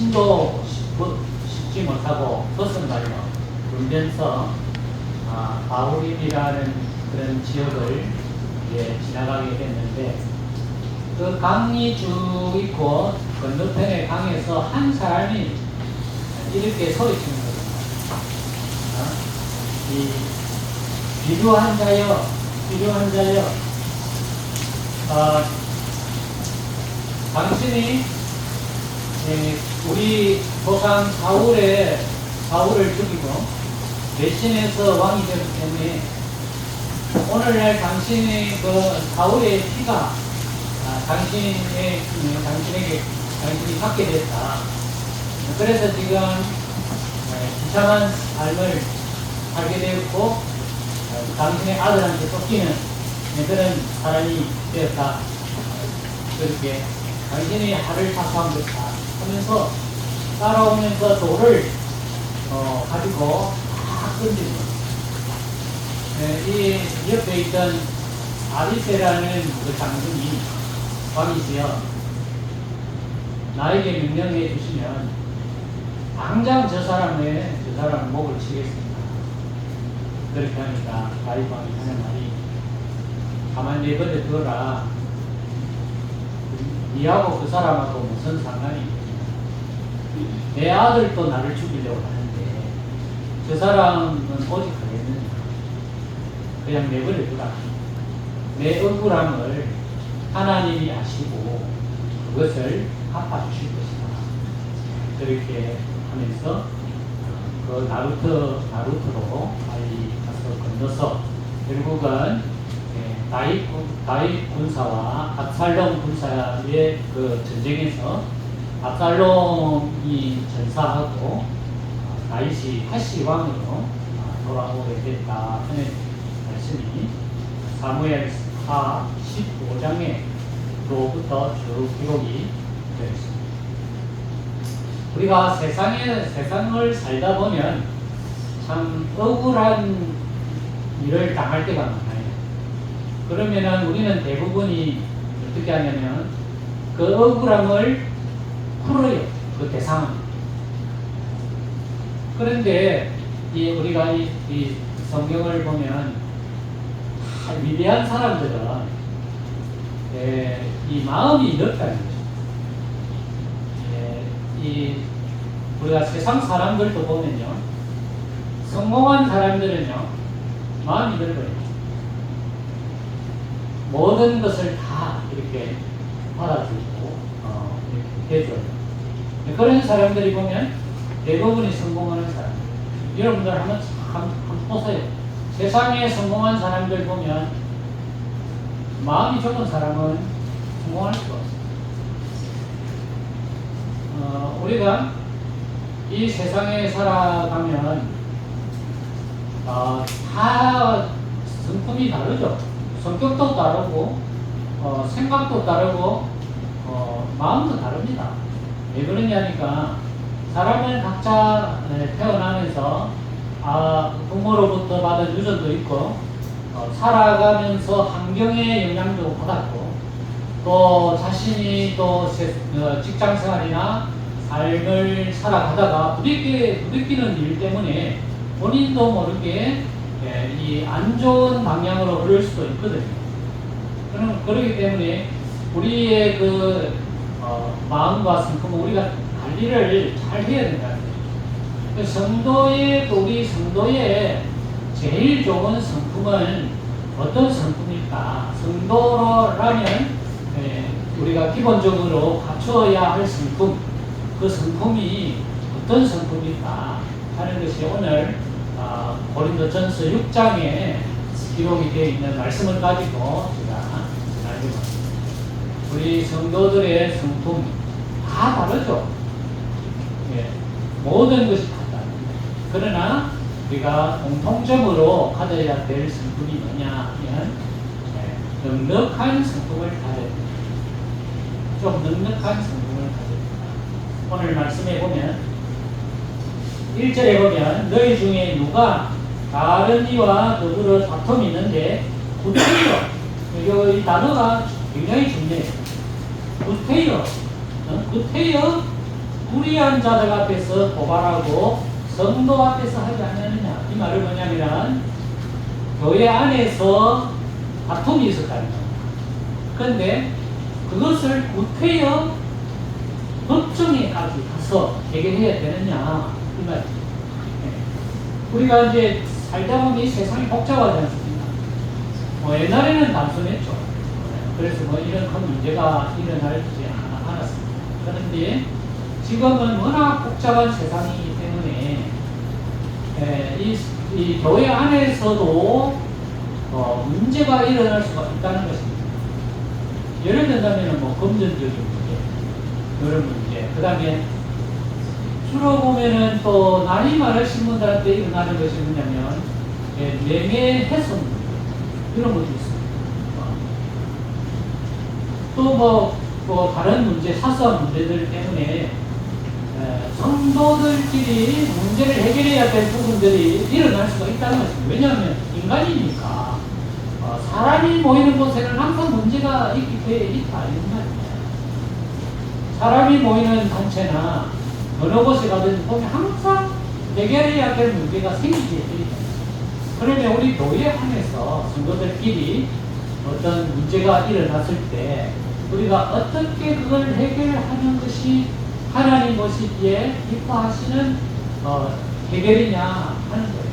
신도 씻지 못하고 벗어나려 울면서 바울임이라는 그런 지역을 지나가게 됐는데, 그 강이 쭉 있고 건너편의 강에서 한 사람이 이렇게 소리치는 거예요. 이 비루한 자여, 비루한 자여, 당신이 우리 조상 사울을 죽이고 대신해서 왕이 되기 때문에 오늘날 당신의 그 사울의 피가 당신에게 당신이 받게 됐다. 그래서 지금 비참한 삶을 살게 되었고 당신의 아들한테 쫓기는 그런 사람이 되었다. 그렇게 당신이 하를 사수한 것이다 하면서 따라오면서 돌을 가지고 다 던지는 거예요. 이 옆에 있던 아비세라는 그 장군이 왕이시여, 나에게 명령해 주시면 당장 저 사람의 목을 치겠습니다. 그렇게 하니까 다윗 왕이 하는 말이, 가만히 내버려 두어라. 니하고 그 사람하고 무슨 상관이 있냐. 내 아들도 나를 죽이려고 하는데 저 사람은 오직 그랬느냐. 그냥 내버려 두라. 내 억울함을 하나님이 아시고 그것을 갚아주실 것이다. 그렇게 하면서 그 나루트로 빨리 가서 건너서 결국은 다윗 군사와 압살롬 군사의 그 전쟁에서 압살롬이 전사하고 다윗이 다시 왕으로 돌아오게 됐다 하는 말씀이 사무엘하 15장에로부터 쭉 기록이 되어 있습니다. 우리가 세상을 살다 보면 참 억울한 일을 당할 때가 많아요. 그러면은 우리는 대부분이 어떻게 하냐면 그 억울함을 풀어요. 그 대상은. 그런데 우리가 이 성경을 보면 위대한 사람들은 이 마음이 넓다는 거죠. 우리가 세상 사람들도 보면요, 성공한 사람들은요 마음이 넓어요. 모든 것을 다 이렇게 받아주고 이렇게 해줘요. 그런 사람들이 보면 대부분이 성공하는 사람들. 여러분들 한번 보세요. 세상에 성공한 사람들 보면 마음이 좁은 사람은 성공할 수가 없어요. 우리가 이 세상에 살아가면 다 성품이 다르죠. 성격도 다르고 생각도 다르고 마음도 다릅니다. 왜 그러냐니까 사람은 각자 태어나면서 부모로부터 받은 유전도 있고 살아가면서 환경의 영향도 받았고 또 자신이 또 직장생활이나 삶을 살아가다가 부딪히는 일 때문에 본인도 모르게 이 안 좋은 방향으로 흐를 수도 있거든요. 그렇기 때문에 우리의 그 마음과 성품은 우리가 관리를 잘 해야 된다는 거죠. 우리 성도의 제일 좋은 성품은 어떤 성품일까? 성도라면 우리가 기본적으로 갖추어야 할 성품, 그 성품이 어떤 성품일까 하는 것이 오늘 고린도전서 6장에 기록이 되어 있는 말씀을 가지고 제가 나누겠습니다. 우리 성도들의 성품 다 다르죠. 모든 것이 다 다릅니다. 그러나 우리가 공통적으로 가져야 될 성품이 뭐냐 하면 넉넉한 성품을 가져야 됩니다. 좀 넉넉한 성품을 가져야 됩니다. 오늘 말씀에 보면 1절에 보면 너희 중에 누가 다른 이와 더불어 다툼이 있는데 구태여, 이 단어가 굉장히 중요해요. 구태여 불의한 자들 앞에서 고발하고 성도 앞에서 하지 않느냐. 이 말은 뭐냐면 교회 안에서 다툼이 있었다는 겁니다. 그런데 그것을 구태여 법정에까지 가서 해결해야 되느냐 이 말이죠. 우리가 이제 살다 보면 이 세상이 복잡하지 않습니까? 옛날에는 단순했죠. 그래서 이런 큰 문제가 일어나지 않았습니다. 그런데 지금은 워낙 복잡한 세상이기 때문에 이 교회 안에서도 문제가 일어날 수가 있다는 것입니다. 예를 들자면 금전적인 문제, 이런 문제, 그 다음에 주로 보면은 또 나이 많으신 분들한테 일어나는 것이 뭐냐면 명예훼손 문제, 이런 것도 있습니다. 또 다른 문제, 사소한 문제들 때문에 성도들끼리 문제를 해결해야 될 부분들이 일어날 수가 있다는 것입니다. 왜냐하면 인간이니까 사람이 모이는 곳에는 항상 문제가 있다 이런 말입니다. 사람이 모이는 단체나 어느 곳에 가든 보면 항상 해결해야 될 문제가 생기게 됩니다. 그러면 우리 교회 안에서 성도들끼리 어떤 문제가 일어났을 때 우리가 어떻게 그걸 해결하는 것이 하나님 보시기에 기뻐하시는 해결이냐 하는 거예요.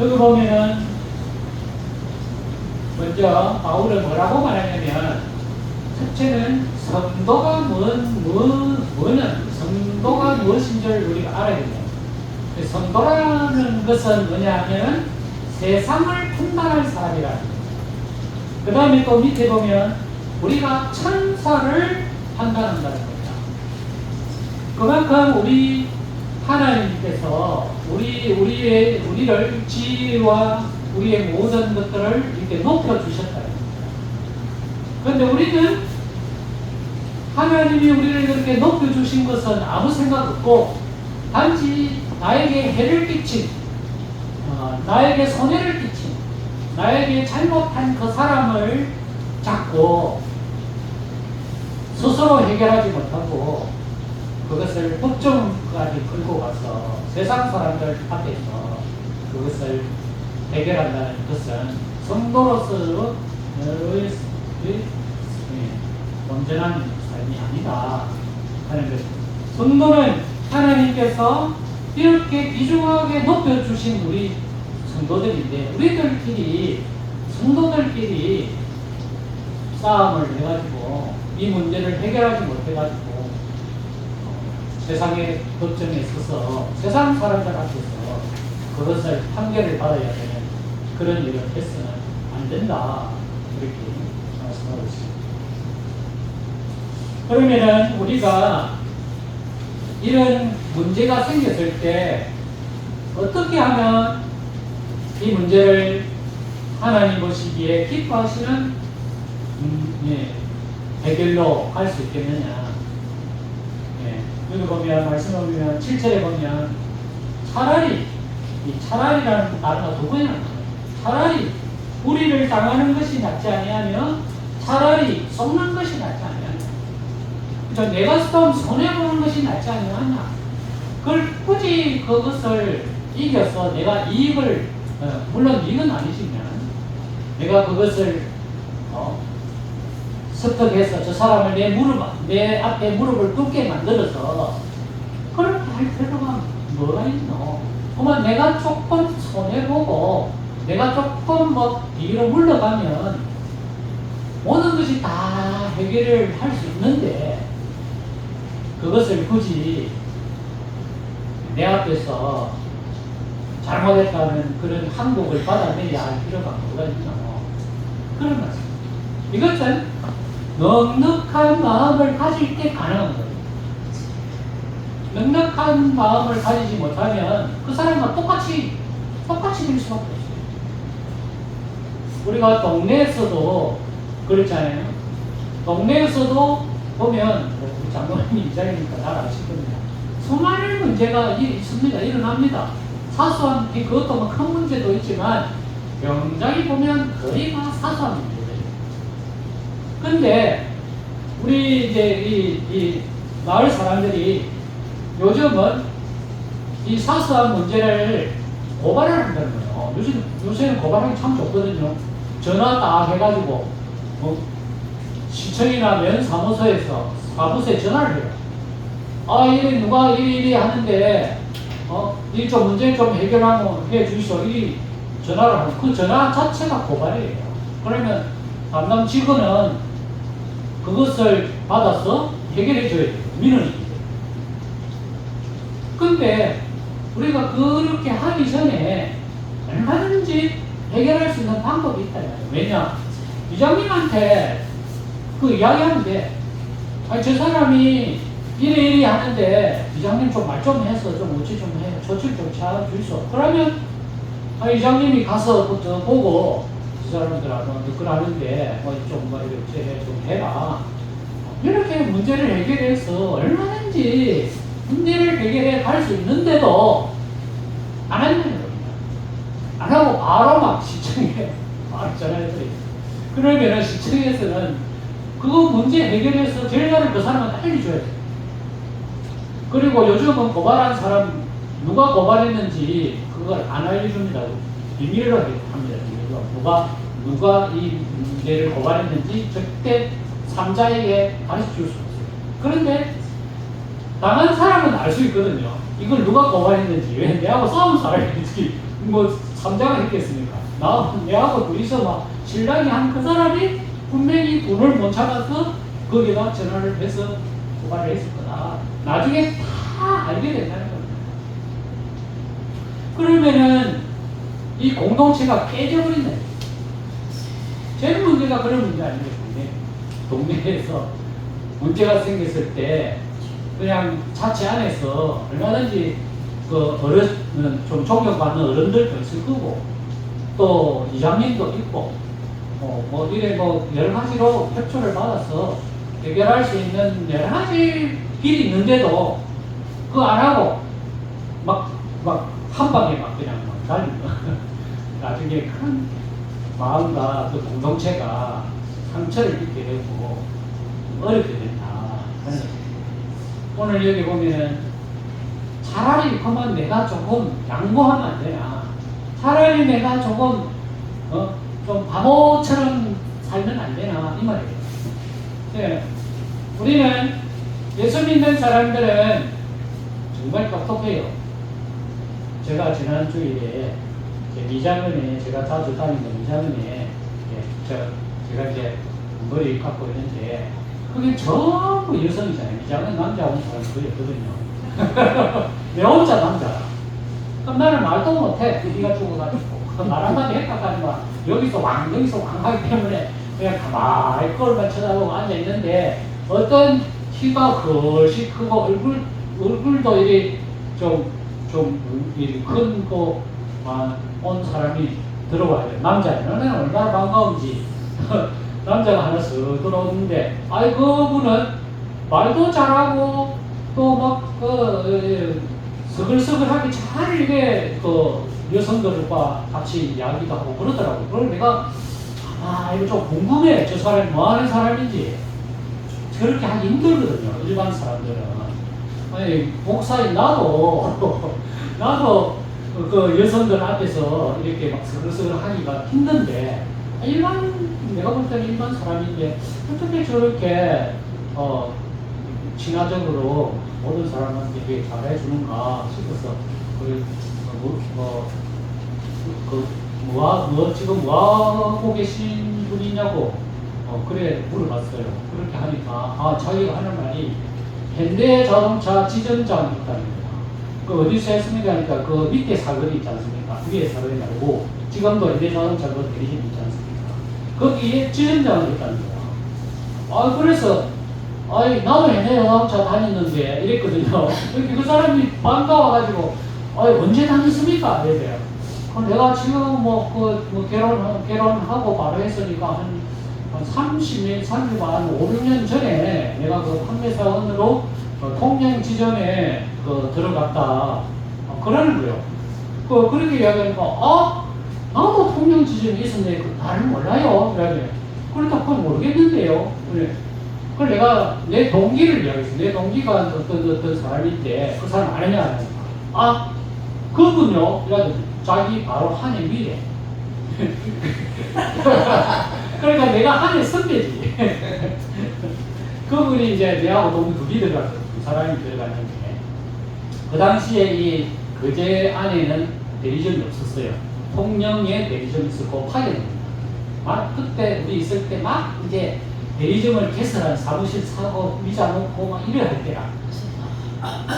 여기 보면은 먼저 바울은 뭐라고 말하냐면 첫째는 성도가 성도가 무엇인 줄 우리가 알아야 돼요. 성도라는 것은 뭐냐면 세상을 판단할 사람이라는 거예요. 그 다음에 또 밑에 보면 우리가 천사를 판단한다는 겁니다. 그만큼 우리 하나님께서 우리를 지혜와 우리의 모든 것들을 이렇게 높여주셨다는 겁니다. 그런데 우리는 하나님이 우리를 그렇게 높여주신 것은 아무 생각 없고 단지 나에게 해를 끼친, 나에게 손해를 끼친, 나에게 잘못한 그 사람을 잡고 스스로 해결하지 못하고 그것을 법정까지 끌고 가서 세상 사람들 앞에서 그것을 해결한다는 것은 성도로서 온전한 삶이 아니다 하는 것입니다. 성도는 하나님께서 이렇게 귀중하게 높여주신 우리 성도들인데 성도들끼리 싸움을 해가지고 이 문제를 해결하지 못해가지고 세상의 법정에 서서 세상 사람들 앞에서 그것을 판결을 받아야 되는 그런 일을 해서는 안 된다 이렇게 말씀하고 있습니다. 그러면은 우리가 이런 문제가 생겼을 때 어떻게 하면 이 문제를 하나님 보시기에 기뻐하시는 해결로 갈 수 있겠느냐. 여기 보면 말씀을 보면 7절에 보면 차라리 이 차라리라는 단어가 두 번이나 나와요. 차라리 우리를 당하는 것이 낫지 아니하며 차라리 속는 것이 낫지 아니하냐. 그러니까 내가 좀 손해보는 것이 낫지 아니하냐. 그걸 굳이 그것을 이겨서 내가 이익을 물론 이익은 아니지만 내가 그것을 습득해서 저 사람을 내 앞에 무릎을 꿇게 만들어서 그렇게 할 필요가 뭐가 있노? 그러면 내가 조금 손해보고 내가 조금 뒤로 물러가면 모든 것이 다 해결을 할 수 있는데 그것을 굳이 내 앞에서 잘못했다는 그런 항복을 받아내야 할 필요가 뭐가 있노? 그런 말씀. 이것은 넉넉한 마음을 가질 때 가능한 거예요. 넉넉한 마음을 가지지 못하면 그 사람과 똑같이 될 수밖에 없어요. 우리가 동네에서도 그렇잖아요. 동네에서도 보면 우리 장로님이 이 자리니까 잘 아실 겁니다. 수많은 문제가 있습니다. 일어납니다. 사소한 그것도 큰 문제도 있지만 굉장히 보면 거의 다 사소한 문제예요. 근데 우리 이제 이 마을 사람들이 요즘은 이 사소한 문제를 고발을 한다는 거예요. 요새는 고발하기 참 좋거든요. 전화 딱 해가지고, 시청이나 면사무소에서 사무소에 전화를 해요. 아, 이래 누가 이리 하는데, 이 좀 문제 좀 해결하고 해 주시오. 이 전화를 하고, 그 전화 자체가 고발이에요. 그러면 담당 직원은 그것을 받아서 해결해 줘야 돼요. 민원이. 근데 우리가 그렇게 하기 전에 얼마든지 해결할 수 있는 방법이 있다. 왜냐? 이장님한테 그 이야기하면 돼. 아니, 저 사람이 이래 하는데 이장님 좀 말 좀 해서 좀 어찌 좀 해. 조치를 좀 취해주소. 그러면 이장님이 가서 보고 저 사람들하고 그러는데 이렇게 좀 해라. 이렇게 문제를 해결해서 얼마든지 문제를 해결해 갈 수 있는데도 안 한다는 겁니다. 안 하고 바로 막 시청에 바로 전화해버려요. 그러면은 시청에서는 그거 문제 해결해서 결과를 그 사람한테 알려줘야 돼요. 그리고 요즘은 고발한 사람 누가 고발했는지 그걸 안 알려줍니다. 비밀로 합니다. 비밀로. 누가 이 문제를 고발했는지 절대 3자에게 가르쳐 줄 수 없어요. 그런데 당한 사람은 알 수 있거든요. 이걸 누가 고발했는지. 왜 내하고 싸운 사람이 뭐 3자가 했겠습니까? 내하고 둘이서 막 신랑이 한 그 사람이 분명히 돈을 못 참아서 거기다 전화를 해서 고발을 했을 거다. 나중에 다 알게 된다는 겁니다. 그러면은 이 공동체가 깨져버린다. 제일 문제가 그런 문제 아니겠어요? 동네에서 문제가 생겼을 때 그냥 자체 안에서 얼마든지 그 어른, 좀 존경받는 어른들도 있을 거고 또 이장님도 있고 여러 가지로 협조를 받아서 해결할 수 있는 여러 가지 길이 있는데도 그거 안 하고 막 한 방에 막 그냥 달리는 나중에 큰 마음과 그 공동체가 상처를 입게 되고 어렵게 된다. 오늘 여기 보면은 차라리 그만 내가 조금 양보하면 안 되나? 차라리 내가 조금 좀 바보처럼 살면 안 되나? 이 말이에요. 네. 우리는 예수 믿는 사람들은 정말 똑똑해요. 제가 지난주에 미장원에 제가 자주 다니는 미장원에 제가 이제 머리 갖고 있는데 그게 전부 여성이잖아요. 미장은 남자 온 사람이 거의 없거든요. 내 혼자 남자라. 그럼 나는 말도 못해. 네가 죽어가지고 말 한마디 했다가니까 여기서 왕 하기 때문에 그냥 가만히 꼴만 쳐다보고 앉아있는데 어떤 키가 훨씬 크고 얼굴도 이리 좀 큰 거 온 사람이 들어와야 돼. 남자는 얼마나 반가운지. 남자가 하나 쓱 들어오는데, 그분은 말도 잘하고, 또 막, 스글스글하게 잘 이렇게, 여성들과 같이 이야기도 하고 그러더라고. 그걸 내가, 이거 좀 궁금해. 저 사람이 뭐 하는 사람인지. 그렇게 하기 힘들거든요. 일반 사람들은. 아니, 목사인 나도 그 여성들 앞에서 이렇게 막 스글스글 하기가 힘든데, 내가 볼 때는 일반 사람인데, 어떻게 저렇게, 친화적으로 모든 사람한테 되게 잘해주는가 싶어서, 지금 뭐 하고 계신 분이냐고, 그래 물어봤어요. 그렇게 하니까, 자기가 하는 말이, 현대자동차 지점장 있다는 거야. 그 어디서 했습니까? 하니까 그 밑에 사거리 있지 않습니까? 위에 사거리 말고 지금도 현대자동차 그 대리점 있지 않습니까? 거기에 지점장을 했다는 거야. 그래서 나도 현대자동차 다녔는데 이랬거든요. 그 사람이 반가워가지고 언제 다녔습니까? 이래요. 내가 지금 결혼하고 바로 했으니까 한 30년, 5, 6년 전에 내가 그 판매사원으로 통영 지점에 들어갔다. 그러는 거예요. 그렇게 이야기하니까, 나도 통영 지점에 있었는데, 나를 몰라요. 그러더니, 그렇다, 그건 모르겠는데요. 그래. 그걸 내가 내 동기를 이야기했어. 내 동기가 어떤 사람인데 그 사람 아느냐 하니까 아 그분요 이러더니 자기 바로 한해 위래. 그러니까 내가 한해 선배지. 그분이 이제 내하고 동기 둘이 들어갔어. 두 사람이 들어갔는데 그 당시에 이 거제 안에는 대리점이 없었어요. 통영에 대리점이 있었고 파견입니다. 막 그때 우리 있을 때 막 이제 대리점을 개설한 사무실 사고 위자 놓고 막 이래야 할 때라.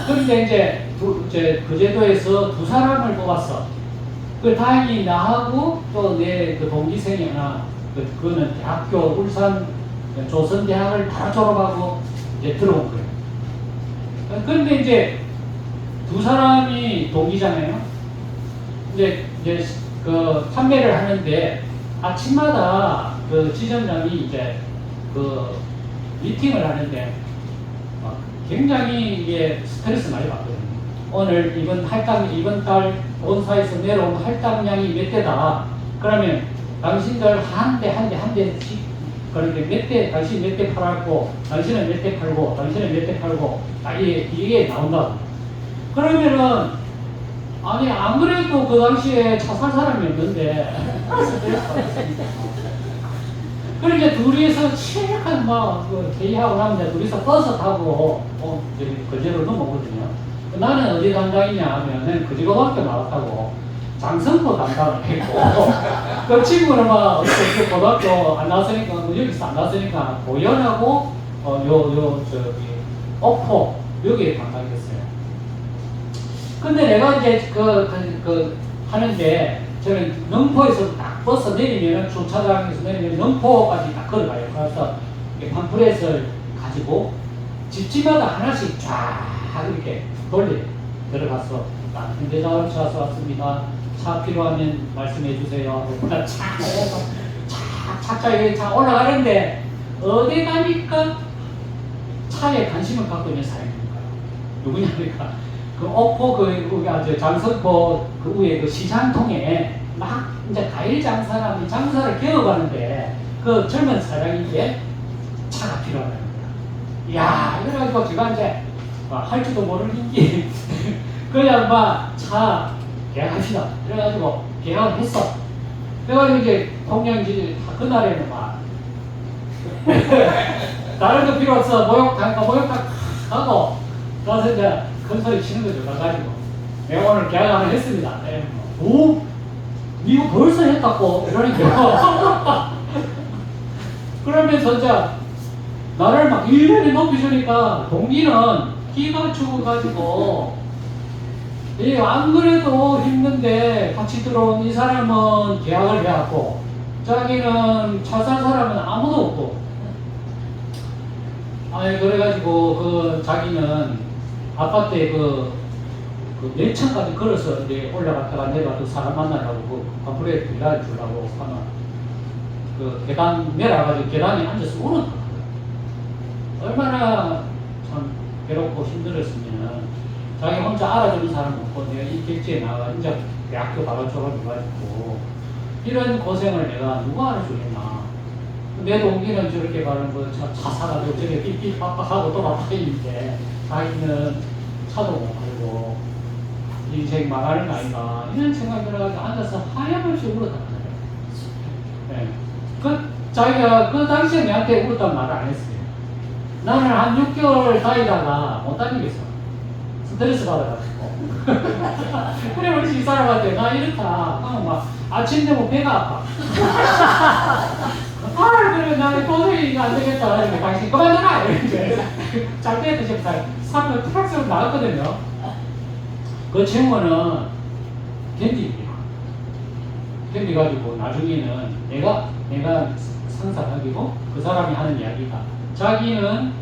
그런데 이제 거제도에서 두 사람을 뽑았어. 그 다행히 나하고 또 내 그 동기생이 하나 그거는 대학교 울산 조선대학을 바로 졸업하고 이제 들어온 거예요. 그런데 이제 두 사람이 동기잖아요. 이제 그 판매를 하는데 아침마다 그 지점장이 이제 그 미팅을 하는데 굉장히 이게 스트레스 많이 받거든요. 오늘 이번 달 본사에서 내려온 할당량이 몇 대다. 그러면 당신들 한 대씩 그런데 몇 대, 당신 몇 대 팔았고, 당신은 몇 대 팔고, 당신은 몇 대 팔고, 딱 이게 나온다고. 그러면은, 아니, 안 그래도 그 당시에 차 산 사람이 없는데, 그러니까 둘이서 치약한 그 회의하고 나면 둘이서 버스 타고, 거제로 넘어오거든요. 나는 어디 담당이냐 하면은 거제고등학교 나왔다고 장성포 담당을 했고, 그 친구는 고등학교 안 나왔으니까, 여기서 안 나왔으니까, 고연하고, 옥포, 여기에 담당했어요. 근데 내가 이제 하는데, 저는 능포에서 딱 버스 내리면, 주차장에서 내리면 능포까지 딱 걸어가요. 그래서 팜플렛을 가지고 집집마다 하나씩 쫙 이렇게 돌려 들어가서 현대자동차 왔습니다. 차 필요하면 말씀해 주세요. 차에 올라가는데 어디 가니까 차에 관심을 갖고 있는 사람입니까? 누구냐니까 그 옥포 장석포 그 위에 그 시장통에 막 이제 과일 장사나 장사를 개어가는데 그 젊은 사장님께 차가 필요하다는 거야. 이야, 이래가지고 제가 이제 할지도 모르는지 그냥 차 계약합시다. 그래가지고 계약을 했어. 그래가지고 이제 통영지 그날에는 다른 거 필요 없어. 목욕탕 가고 가서 이제 큰 소리 치는 거죠. 가가지고 내가 오늘 계약 하나 했습니다. 오, 미국 벌써 했다고 이러니까 그러면서 이제 나를 막 일년에 높이주니까 동기는 기가 죽어가지고 안 그래도 힘든데 같이 들어온 이 사람은 계약을 해왔고 자기는 차 산 사람은 아무도 없고 그래가지고 자기는 아파트에 내층까지 걸어서 이제 올라갔다가 내려가서 사람 만나려고 팜플렛 빌려주려고 하면 계단 내려가지고 계단에 앉아서 울었다. 얼마나 참 괴롭고 힘들었으면 자기 혼자 알아주는 사람 없고 내가 이 객지에 나가 이제 대학교 바로 졸업해가지고 이런 고생을 내가 누가 알아주겠나. 내 동기는 저렇게 가는 차 사가지고 저렇게 삐삐빡빡하고 또 바빠있는데 자기는 차도 못 팔고 인생 망하는 거 아닌가 이런 생각이 들어가지고 앉아서 하염없이 울었단 말이에요. 네. 자기가 그 당시에 내한테 울었단 말을 안 했어요. 나는 한 6개월 다니다가 못 다니겠어. 스트레스 받아가지고. 그래, 우리 이 사람한테 나 이렇다. 아침 되면 배가 아파. 그러면 나는 도저히 안 되겠다. 그러니까 당신 그만둬라. 이렇게. 잘 때도 지금 3년 트럭스로 나갔거든요. 그 친구는 견디입니다. 견디가지고 나중에는 내가 상사하기고 그 사람이 하는 이야기가 자기는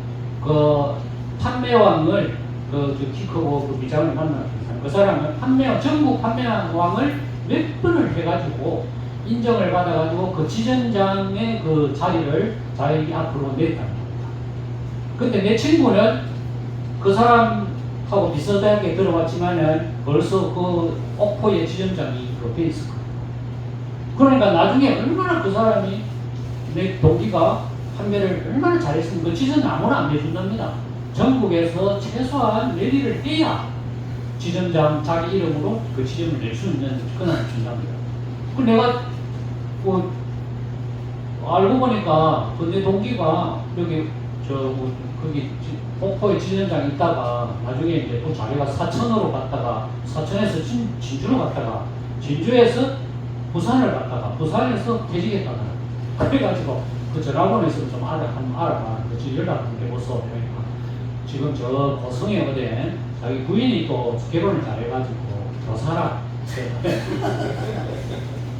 그 판매왕을 키 크고 그 미장을 만나는 사람, 그 사람은 전국 판매왕을 몇 번을 해가지고 인정을 받아가지고 그 지점장의 그 자리를 자기 앞으로 냈다는 겁니다. 근데 내 친구는 그 사람하고 비슷하게 들어왔지만은 벌써 그 옥포의 지점장이 옆에 있을 거예요. 그러니까 나중에 얼마나 그 사람이 내 동기가 판매를 얼마나 잘했으면 그 지점은 아무나 안 내준답니다. 전국에서 최소한 4개를 떼야 지점장 자기 이름으로 그 지점을 낼 수 있는 권한을 준답니다. 그 내가 뭐 알고 보니까 내 동기가 여기 거기 목포에 지점장 있다가 나중에 이제 또 자기가 사천으로 갔다가 사천에서 진주로 갔다가 진주에서 부산을 갔다가 부산에서 퇴직했다가 그래가지고 그 전학원에서 좀 한번 알아봐. 그 연락 좀 해보소. 그러니까 지금 저 고성에 어디 자기 부인이 또 결혼을 잘해가지고 더 살아.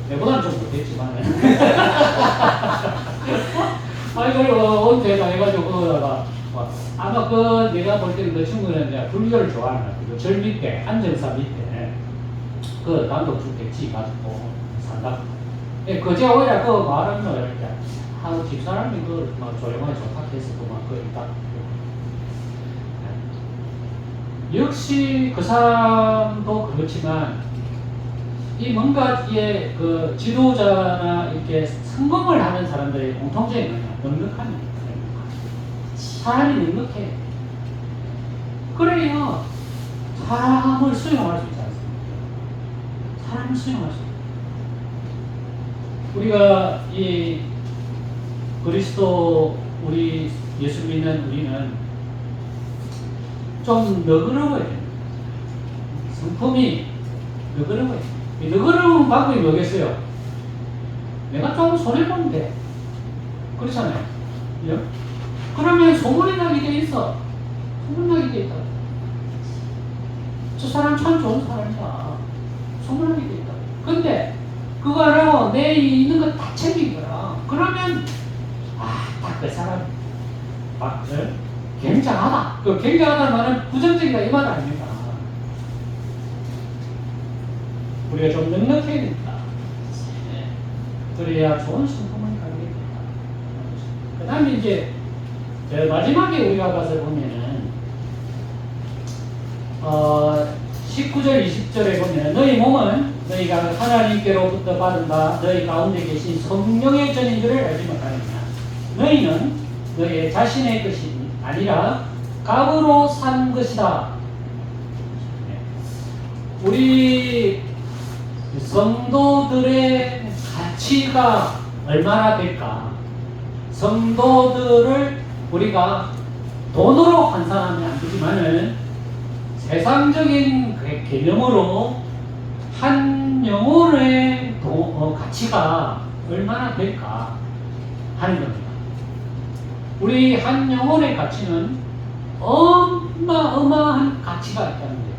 내보다는 좀 못했지만. 아니, 그리고 은퇴 당해가지고, 아마 내가 볼 때는 그 친구는 이제 불교를 좋아하는 것 같아요. 절 밑에, 안정사 밑에, 그 단독주택지 가지고 산다. 예, 그제 오히려 그 말은 뭐, 이렇게, 집사람이 조용하게 좋다 해서 있다. 역시 그 사람도 그렇지만, 이 뭔가 이게 그 지도자나 이렇게 성공을 하는 사람들의 공통점이 뭐냐? 넉넉함입니다. 사람이 넉넉해. 그래야 사람을 수용할 수 있지 않습니까? 사람을 수용할 수 있다. 우리가 이 그리스도 우리 예수 믿는 우리는 좀 너그러워야 됩니다. 성품이 너그러워야 됩니다. 너그러운 방법이 뭐겠어요? 내가 좀 손해보면 돼. 그렇잖아요. 예? 그러면 소문이 나게 돼 있어. 소문나게 돼 있다. 저 사람 참 좋은 사람이다. 소문나게 돼 있다. 근데 그거 알아. 내 있는 거 다 챙긴 거야. 그러면 딱 그 사람 굉장하다. 그 굉장하다는 말은 부정적이다 이 말 아닙니다. 우리가 좀 넉넉해야 됩니다. 네. 그래야 좋은 성품을 가지게 됩니다. 그 다음에 이제 마지막에 우리가 가서 보면은 19절 20절에 보면 너희 몸은 너희가 하나님께로부터 받은 바 너희 가운데 계신 성령의 전인 줄을 알지 못하느냐. 너희는 너희 자신의 것이 아니라 값으로 산 것이다. 네. 우리 성도들의 가치가 얼마나 될까? 성도들을 우리가 돈으로 환산하면 안 되지만은 세상적인 개념으로 한 영혼의 가치가 얼마나 될까 하는 겁니다. 우리 한 영혼의 가치는 어마어마한 가치가 있다는 거예요.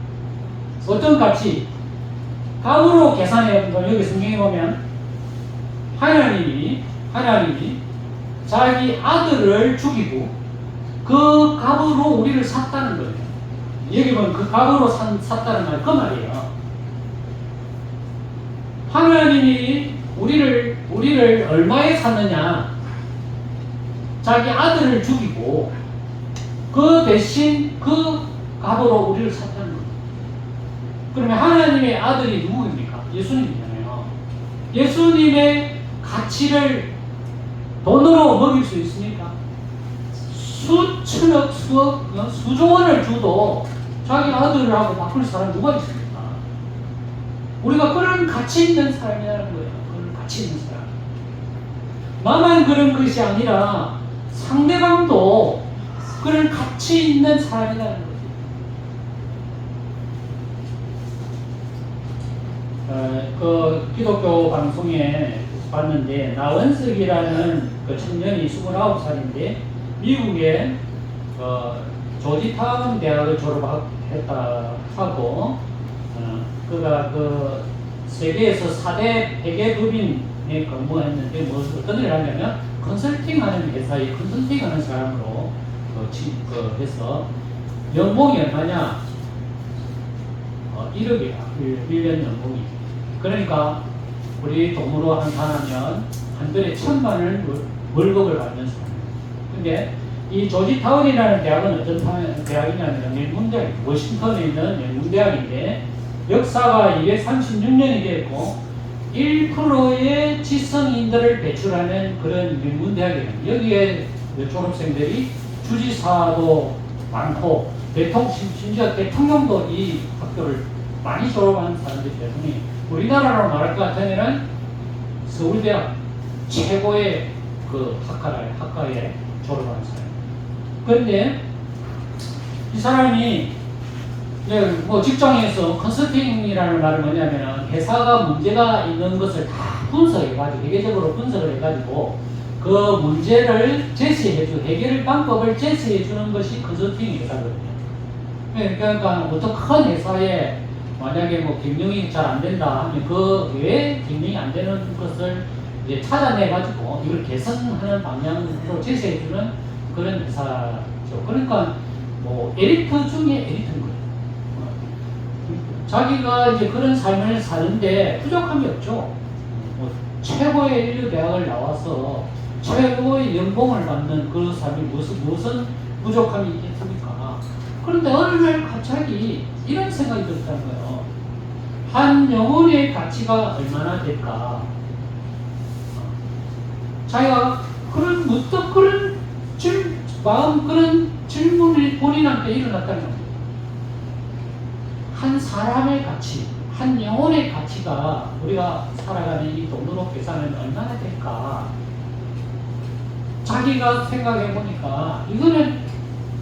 어떤 가치? 값으로 계산해 본 여기 성경에 보면 하나님이 자기 아들을 죽이고 그 값으로 우리를 샀다는 거예요. 여기 보면 그 값으로 샀다는 말 그 말이에요. 하나님이 우리를 얼마에 샀느냐? 자기 아들을 죽이고 그 대신 그 값으로 우리를 샀다는 거예요. 그러면 하나님의 아들이 누구입니까? 예수님이잖아요. 예수님의 가치를 돈으로 먹일 수 있습니까? 수천억, 수억, 수조 원을 줘도 자기 아들을 하고 바꿀 사람 누가 있습니까? 우리가 그런 가치 있는 사람이라는 거예요. 그런 가치 있는 사람. 나만 그런 것이 아니라 상대방도 그런 가치 있는 사람이라는 거예요. 그 기독교 방송에 봤는데 나원석이라는 그 청년이 29살인데 미국의 조지타운 대학을 졸업했다 하고 그가 그 세계에서 4대 회계법인에 근무했는데 어떤 일을 하냐면 컨설팅하는 회사에 컨설팅하는 사람으로 해서 연봉이 얼마냐? 1억이야. 1년 연봉이. 그러니까 우리 돈으로 환산하면 한 달에 1,000만원을 월급을 받는 사람이에요. 근데 이 조지타운이라는 대학은 어떤 대학이냐면 연문대학, 워싱턴에 있는 연문대학인데 역사가 236년이 됐고 1%의 지성인들을 배출하는 그런 명문대학이에요. 여기에 졸업생들이 주지사도 많고 심지어 대통령도 이 학교를 많이 졸업한 사람들 때문에 우리나라로 말할 것 같으면 서울대학 최고의 그 학과에 졸업한 사람. 그런데 이 사람이 뭐 직장에서 컨설팅이라는 말은 뭐냐면 회사가 문제가 있는 것을 다 분석해가지고 회계적으로 분석을 해가지고 그 문제를 해결 방법을 제시해주는 것이 컨설팅 회사거든요. 그러니까 어떤 큰 회사에 만약에 뭐 경영이 잘 안 된다 하면 그 왜 경영이 안 되는 것을 이제 찾아내가지고 이걸 개선하는 방향으로 제시해주는 그런 회사죠. 그러니까 뭐 에리트 중에 에리트인 거예요. 자기가 이제 그런 삶을 사는데 부족함이 없죠. 뭐 최고의 인류 대학을 나와서 최고의 연봉을 받는 그 삶이 무슨 부족함이 있겠습니까? 그런데 어느 날 갑자기 이런 생각이 들었다는 거예요. 한 영혼의 가치가 얼마나 될까? 자기가 문득 그런 질문이 본인한테 일어났다는 겁니다. 한 사람의 가치, 한 영혼의 가치가 우리가 살아가는 이 돈으로 계산하면 얼마나 될까? 자기가 생각해 보니까 이거는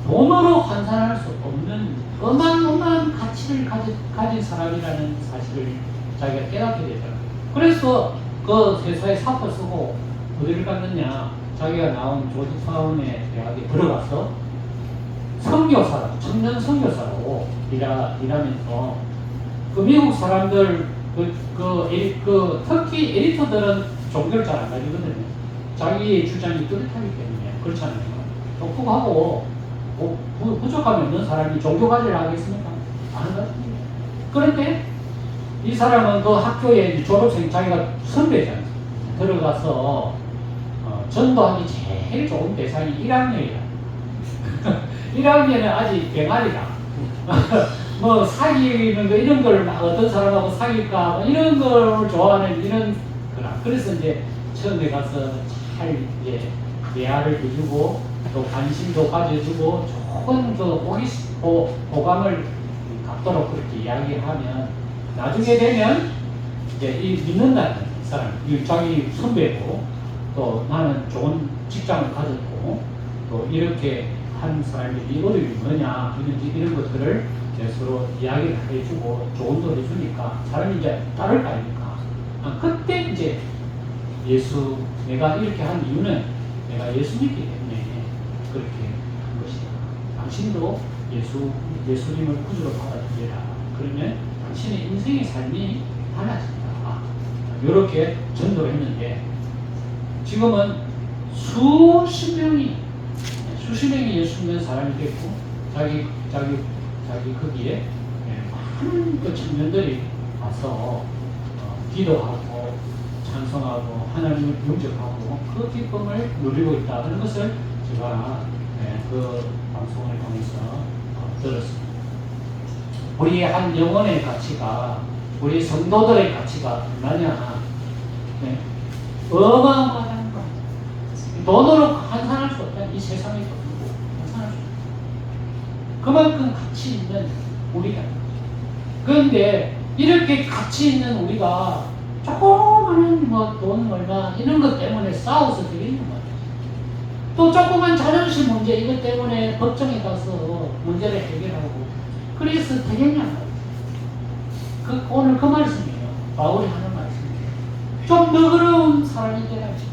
돈으로 환산할 수 없는 어마어마한 가치를 가진 사람이라는 사실을 자기가 깨닫게 되잖아요. 그래서 그 회사에 사표 쓰고 어디를 갔느냐? 자기가 나온 조지타운의 대학에 들어가서 선교사로, 청년 선교사로 일하면서 그 미국 사람들 특히 에리트들은 종교를 잘 안 가지거든요. 자기의 주장이 뚜렷하기 때문에 그렇잖아요. 똑똑하고 부족함이 없는 사람이 종교 가지를 하겠습니까? 안 하거든요. 그런데 이 사람은 그 학교에 졸업생 자기가 선배잖아요. 들어가서 전도하기 제일 좋은 대상이 1학년이라. 1학년은 아직 병아리라. 뭐 사귀는 거 이런 걸 막 어떤 사람하고 사귈까 뭐 이런 걸 좋아하는 이런 거라. 그래서 이제 처음에 가서 잘 이제 대화를 해주고 또 관심도 가져주고 좋은 그 호감을 갖도록 그렇게 이야기하면 나중에 되면 이제 믿는다는 사람, 자기 선배고 또 나는 좋은 직장을 가졌고 또 이렇게 한 사람이 네 어려움이 뭐냐 이런 것들을 서로 이야기를 해주고 조언도 해주니까 사람이 이제 따를 거 아닙니까? 그때 이제 내가 이렇게 한 이유는 내가 예수 믿기 때문에 그렇게 한 것이다. 당신도 예수님을 구주로 받아들여라. 그러면 당신의 인생의 삶이 달라진다. 이렇게 전도를 했는데 지금은 수십 명이 예수 믿는 사람이 됐고 자기 거기에 많은 그 청년들이 와서 기도하고 찬송하고 하나님을 영접하고 그 기쁨을 누리고 있다 하는 것을 제가 그 방송을 통해서 들었습니다. 우리의 한 영혼의 가치가 우리 성도들의 가치가 얼마냐? 어마어마한 거. 돈으로 환산할 수 없다. 이 세상에 환산할 수 없다. 그만큼 가치 있는 우리가. 그런데 이렇게 가치 있는 우리가 조그마한 돈 얼마 이런 것 때문에 싸워서 되겠는 말이야. 또 조그만 자존심 문제 이것 때문에 법정에 가서 문제를 해결하고 그래서 되겠냐 말이야. 오늘 그 말씀이에요. 바울이 하는 말씀이에요. 좀 너그러운 사람이 되야지.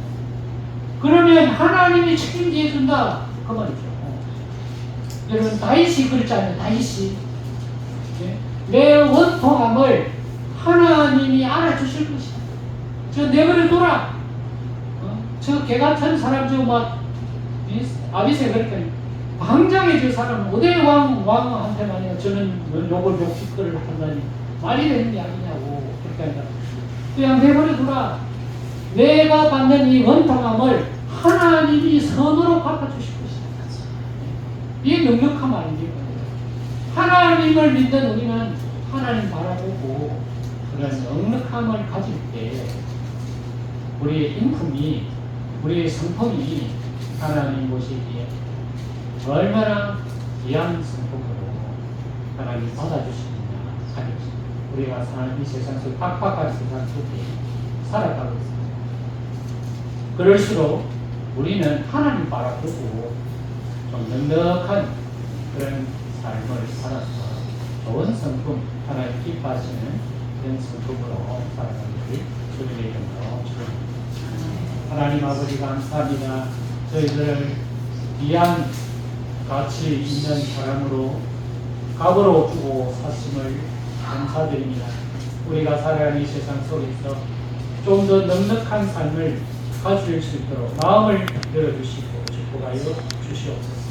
그러면 하나님이 책임져 준다. 그 말이죠. 여러분 다윗이 그랬잖아요. 다윗이 내 원통함을 하나님이 알아주실 것이다. 저 내버려 둬라. 저 개 같은 사람 아비세 그랬더니 방장의 저 사람은 오대 왕한테 말이야. 저는 욕을 욕짓거리를 한다니 말이 되는 게 아니냐고 그렇게 한다. 그냥 내버려 두라. 내가 받는 이 원통함을 하나님이 선으로 갚아주실 것이다. 이게 명백한 말입니다. 하나님을 믿는 우리는 하나님 바라보고 그런 넉넉함을 가질 때 우리의 인품이, 우리의 성품이 하나님 보시기에 얼마나 귀한 성품으로 하나님 받아주시느냐 하는 것입니다. 우리가 사는 이 세상 속 팍팍한 세상 속에 살아가고 있습니다. 그럴수록 우리는 하나님 바라보고 좀 넉넉한 그런 삶을 살아서 좋은 성품, 하나님 기뻐하시는 그런 성품으로 살아가기를 주님의 이름으로 축원합니다. 하나님 아버지 감사합니다. 저희들을 귀한 가치 있는 사람으로 값으로 주고 사심을 감사드립니다. 우리가 살아가는 이 세상 속에서 좀 더 넉넉한 삶을 가질 수 있도록 마음을 열어주시고 축복하여 주시옵소서.